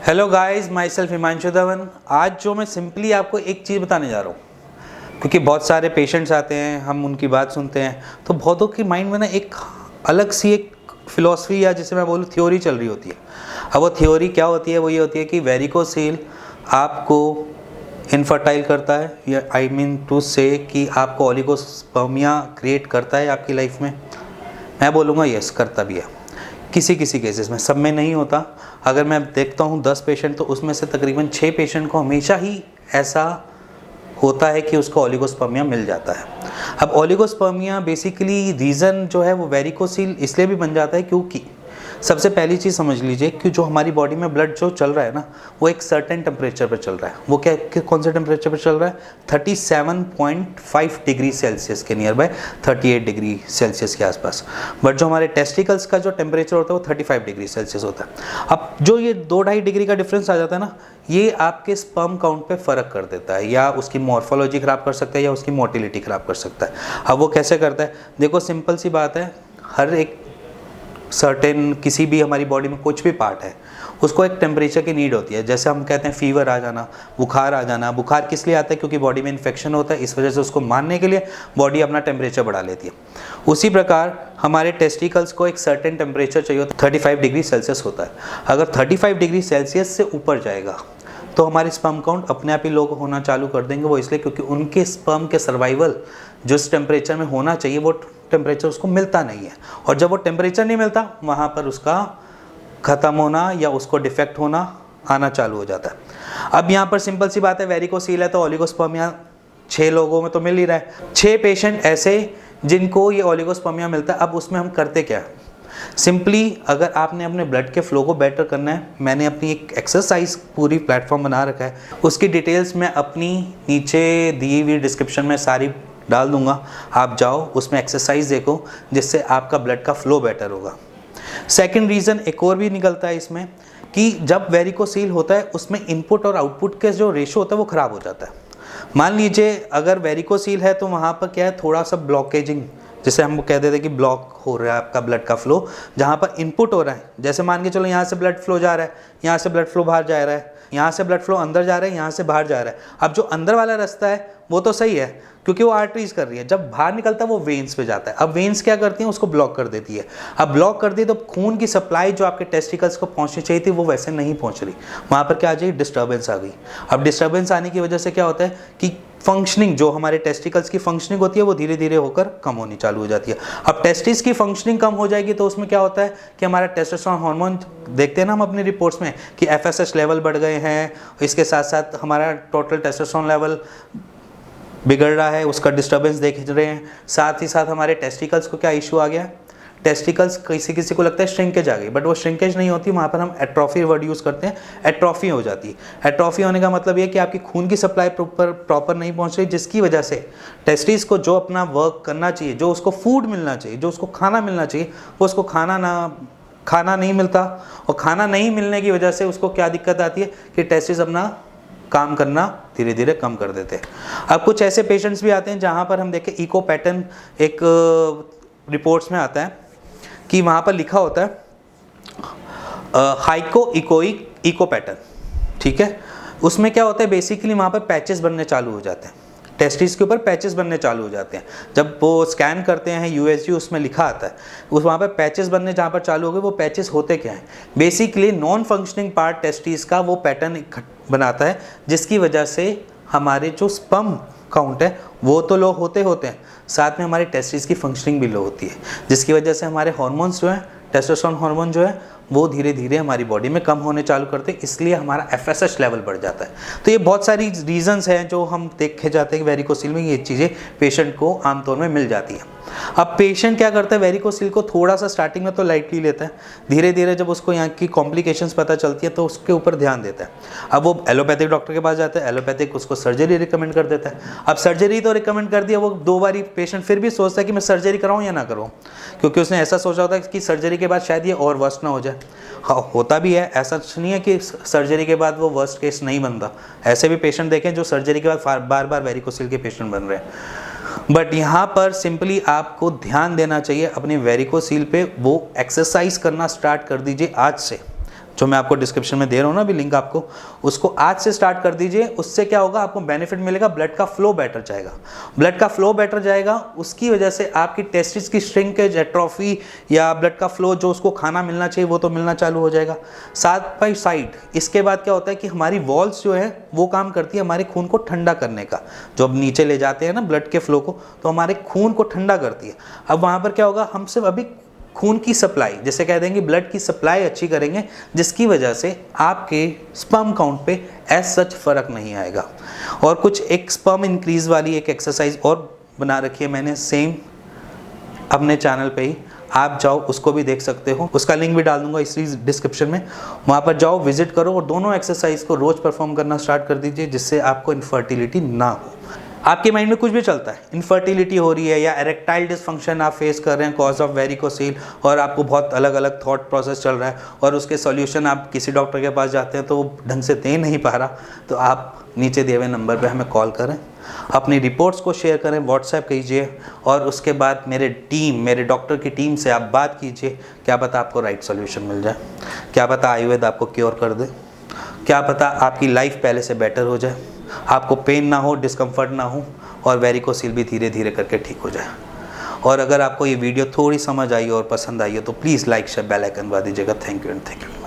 Hello guys, my self Himanshu Dhawan. आज जो मैं सिंपली आपको एक चीज़ बताने जा रहा हूँ, क्योंकि बहुत सारे पेशेंट्स आते हैं, हम उनकी बात सुनते हैं तो बहुतों की माइंड में ना एक अलग सी एक फिलॉसफी या जिसे मैं बोलूँ थ्योरी चल रही होती है। अब वो थ्योरी क्या होती है? वो ये होती है कि वेरिकोसील आपको इनफर्टाइल करता है, या आई मीन टू से कि आपको ओलिगोस्पर्मिया क्रिएट करता है आपकी लाइफ में। मैं बोलूँगा यस, करता भी है किसी किसी केसेस में, सब में नहीं होता। अगर मैं देखता हूँ 10 पेशेंट तो उसमें से तकरीबन 6 पेशेंट को हमेशा ही ऐसा होता है कि उसको ओलिगोस्पर्मिया मिल जाता है। अब ओलिगोस्पर्मिया बेसिकली रीज़न जो है वो वेरिकोसील इसलिए भी बन जाता है क्योंकि सबसे पहली चीज़ समझ लीजिए कि जो हमारी बॉडी में ब्लड जो चल रहा है ना, वो एक सर्टेन टेम्परेचर पर चल रहा है। वो क्या कौन से टेम्परेचर पर चल रहा है? 37.5 डिग्री सेल्सियस के नियर बाय, 38 डिग्री सेल्सियस के आसपास। बट जो हमारे टेस्टिकल्स का जो टेम्परेचर होता है वो 35 डिग्री सेल्सियस होता है। अब जो ये 2-2.5 डिग्री का डिफरेंस आ जाता है ना, ये आपके स्पर्म काउंट पे फ़र्क कर देता है, या उसकी मॉर्फोलॉजी ख़राब कर सकता है, या उसकी मोटिलिटी ख़राब कर सकता है। अब वो कैसे करता है? देखो, सिंपल सी बात है, हर एक सर्टेन किसी भी हमारी बॉडी में कुछ भी पार्ट है उसको एक टेम्परेचर की नीड होती है। जैसे हम कहते हैं फीवर आ जाना, बुखार आ जाना। बुखार किस लिए आता है? क्योंकि बॉडी में इन्फेक्शन होता है, इस वजह से उसको मारने के लिए बॉडी अपना टेम्परेचर बढ़ा लेती है। उसी प्रकार हमारे टेस्टिकल्स को एक सर्टेन टेम्परेचर चाहिए होता है, 35 डिग्री सेल्सियस होता है। अगर 35 डिग्री सेल्सियस से ऊपर जाएगा तो हमारे स्पर्म काउंट अपने आप ही लो होना चालू कर देंगे। वो इसलिए क्योंकि उनके स्पर्म के सर्वाइवल जिस टेम्परेचर में होना चाहिए वो टेम्परेचर उसको मिलता नहीं है, और जब वो टेम्परेचर नहीं मिलता वहाँ पर उसका ख़त्म होना या उसको डिफेक्ट होना आना चालू हो जाता है। अब यहाँ पर सिंपल सी बात है, वेरिकोसील है तो ओलिगोस्पर्मिया 6 लोगों में तो मिल ही रहा है। 6 पेशेंट ऐसे जिनको ये ओलिगोस्पर्मिया मिलता है। अब उसमें हम करते क्या है? सिंपली अगर आपने अपने ब्लड के फ्लो को बेटर करना है, मैंने अपनी एक एक्सरसाइज पूरी प्लेटफॉर्म बना रखा है, उसकी डिटेल्स मैं अपनी नीचे दी हुई डिस्क्रिप्शन में सारी डाल दूंगा। आप जाओ उसमें एक्सरसाइज देखो, जिससे आपका ब्लड का फ्लो बेटर होगा। सेकंड रीज़न एक और भी निकलता है इसमें कि जब वेरिकोसील होता है उसमें इनपुट और आउटपुट के जो रेशो होता है वो ख़राब हो जाता है। मान लीजिए अगर वेरिकोसील है तो वहाँ पर क्या है, थोड़ा सा ब्लॉकेजिंग, जिसे हम कह देते हैं कि ब्लॉक हो रहा है आपका ब्लड का फ्लो। जहाँ पर इनपुट हो रहा है, जैसे मान के चलो यहाँ से ब्लड फ्लो जा रहा है, यहाँ से ब्लड फ्लो बाहर जा रहा है, यहाँ से ब्लड फ्लो अंदर जा रहा है, यहाँ से बाहर जा रहा है। अब जो अंदर वाला रास्ता है वो तो सही है क्योंकि वो आर्टरीज कर रही है, जब बाहर निकलता है वो वेन्स पे जाता है। अब वेन्स क्या करती हैं? उसको ब्लॉक कर देती है। अब ब्लॉक कर दी तो खून की सप्लाई जो आपके टेस्टिकल्स को पहुंचनी चाहिए थी वो वैसे नहीं पहुंच रही। वहाँ पर क्या आ जाएगी? डिस्टर्बेंस आ गई। अब डिस्टर्बेंस आने की वजह से क्या होता है कि फंक्शनिंग, जो हमारे टेस्टिकल्स की फंक्शनिंग होती है वो धीरे धीरे होकर कम होनी चालू हो जाती है। अब टेस्टिस की फंक्शनिंग कम हो जाएगी तो उसमें क्या होता है कि हमारा टेस्टोस्टेरोन हार्मोन, देखते हैं ना हम अपनी रिपोर्ट्स में कि FSH लेवल बढ़ गए हैं, इसके साथ साथ हमारा टोटल टेस्टोस्टेरोन लेवल बिगड़ रहा है, उसका डिस्टर्बेंस देख रहे हैं। साथ ही साथ हमारे टेस्टिकल्स को क्या इशू आ गया? टेस्टिकल्स किसी किसी को लगता है श्रिंकेज आ गई, बट वो श्रिंकेज नहीं होती, वहाँ पर हम एट्रोफी वर्ड यूज़ करते हैं। एट्रोफी हो जाती है। एट्रोफी होने का मतलब ये कि आपकी खून की सप्लाई प्रॉपर नहीं पहुँच रही, जिसकी वजह से टेस्टिस को जो अपना वर्क करना चाहिए, जो उसको फूड मिलना चाहिए, जो उसको खाना मिलना चाहिए, वो उसको खाना नहीं मिलता। और खाना नहीं मिलने की वजह से उसको क्या दिक्कत आती है कि टेस्टिस अपना काम करना धीरे धीरे कम कर देते हैं। अब कुछ ऐसे पेशेंट्स भी आते हैं जहाँ पर हम देखें इको पैटर्न, एक रिपोर्ट्स में आता है कि वहाँ पर लिखा होता है हाइको इकोइक इको पैटर्न, ठीक है। उसमें क्या होता है? बेसिकली वहाँ पर पैचेस बनने चालू हो जाते हैं, टेस्टिस के ऊपर पैचेस बनने चालू हो जाते हैं। जब वो स्कैन करते हैं USG, उसमें लिखा आता है उस वहाँ पर पैचेस बनने जहाँ पर चालू हो गए। वो पैचेस होते क्या हैं? Basically non functioning part testis का वो पैटर्न बनाता है, जिसकी वजह से हमारे जो स्पर्म काउंट है वो तो लो होते हैं, साथ में हमारे टेस्टिस की फंक्शनिंग भी लो होती है, जिसकी वजह से हमारे हार्मोन्स जो हैं, टेस्टोस्टेरोन हार्मोन जो है वो धीरे धीरे हमारी बॉडी में कम होने चालू करते हैं, इसलिए हमारा FSH लेवल बढ़ जाता है। तो ये बहुत सारी रीजंस हैं जो हम देखे जाते हैं कि वेरिकोसील में ये चीज़ें पेशेंट को आमतौर में मिल जाती हैं। अब पेशेंट क्या करता है? वेरिकोसील को थोड़ा सा स्टार्टिंग में तो लाइटली लेता है, धीरे धीरे जब उसको यहाँ की कॉम्प्लिकेशंस पता चलती है तो उसके ऊपर ध्यान देता है। अब वो एलोपैथिक डॉक्टर के पास जाता है, एलोपैथिक उसको सर्जरी रिकमेंड कर देता है। अब सर्जरी तो रिकमेंड कर दिया, वो 2 बारी पेशेंट फिर भी सोचता है कि मैं सर्जरी कराऊँ या ना कराऊँ, क्योंकि उसने ऐसा सोचा होता है कि सर्जरी के बाद शायद ये और वर्स्ट ना हो जाए। हाँ, होता भी है, ऐसा नहीं है कि सर्जरी के बाद वो वर्स्ट केस नहीं बनता। ऐसे भी पेशेंट देखें जो सर्जरी के बाद बार बार वेरिकोसील के पेशेंट बन रहे हैं। बट यहाँ पर सिंपली आपको ध्यान देना चाहिए अपने वेरिकोसील पे। वो एक्सरसाइज करना स्टार्ट कर दीजिए आज से, जो मैं आपको डिस्क्रिप्शन में दे रहा हूँ ना अभी लिंक आपको, उसको आज से स्टार्ट कर दीजिए। उससे क्या होगा, आपको बेनिफिट मिलेगा, ब्लड का फ्लो बेटर जाएगा। ब्लड का फ्लो बेटर जाएगा, उसकी वजह से आपकी टेस्टिस की श्रिंकेज, एट्रोफी या ब्लड का फ्लो जो उसको खाना मिलना चाहिए वो तो मिलना चालू हो जाएगा। साथ बाई साइड इसके बाद क्या होता है कि हमारी वॉल्स जो है वो काम करती है हमारे खून को ठंडा करने का। जो अब नीचे ले जाते हैं ना ब्लड के फ्लो को, तो हमारे खून को ठंडा करती है। अब वहाँ पर क्या होगा, हम सिर्फ अभी खून की सप्लाई, जैसे कह देंगे ब्लड की सप्लाई अच्छी करेंगे, जिसकी वजह से आपके स्पर्म काउंट पे एज सच फ़र्क नहीं आएगा। और कुछ एक स्पर्म इंक्रीज वाली एक एक्सरसाइज और बना रखी है मैंने सेम अपने चैनल पे ही, आप जाओ उसको भी देख सकते हो, उसका लिंक भी डाल दूंगा इसी डिस्क्रिप्शन में। वहाँ पर जाओ, विजिट करो और दोनों एक्सरसाइज को रोज़ परफॉर्म करना स्टार्ट कर दीजिए, जिससे आपको इनफर्टिलिटी ना हो। आपके माइंड में कुछ भी चलता है, इनफर्टिलिटी हो रही है या एरेक्टाइल डिसफंक्शन आप फेस कर रहे हैं कॉज ऑफ वेरिकोसील, और आपको बहुत अलग अलग थॉट प्रोसेस चल रहा है और उसके सॉल्यूशन आप किसी डॉक्टर के पास जाते हैं तो वो ढंग से दे नहीं पा रहा, तो आप नीचे दिए हुए नंबर पे हमें कॉल करें, अपनी रिपोर्ट्स को शेयर करें, व्हाट्सएप कीजिए, और उसके बाद मेरे डॉक्टर की टीम से आप बात कीजिए। क्या पता आपको राइट सॉल्यूशन मिल जाए, क्या पता आयुर्वेद आपको क्योर कर दे, क्या पता आपकी लाइफ पहले से बेटर हो जाए, आपको पेन ना हो, डिस्कम्फर्ट ना हो, और वेरिकोसील भी धीरे धीरे करके ठीक हो जाए। और अगर आपको ये वीडियो थोड़ी समझ आई और पसंद आई हो तो please like share bell icon दबा दीजिएगा। Thank you and thank you.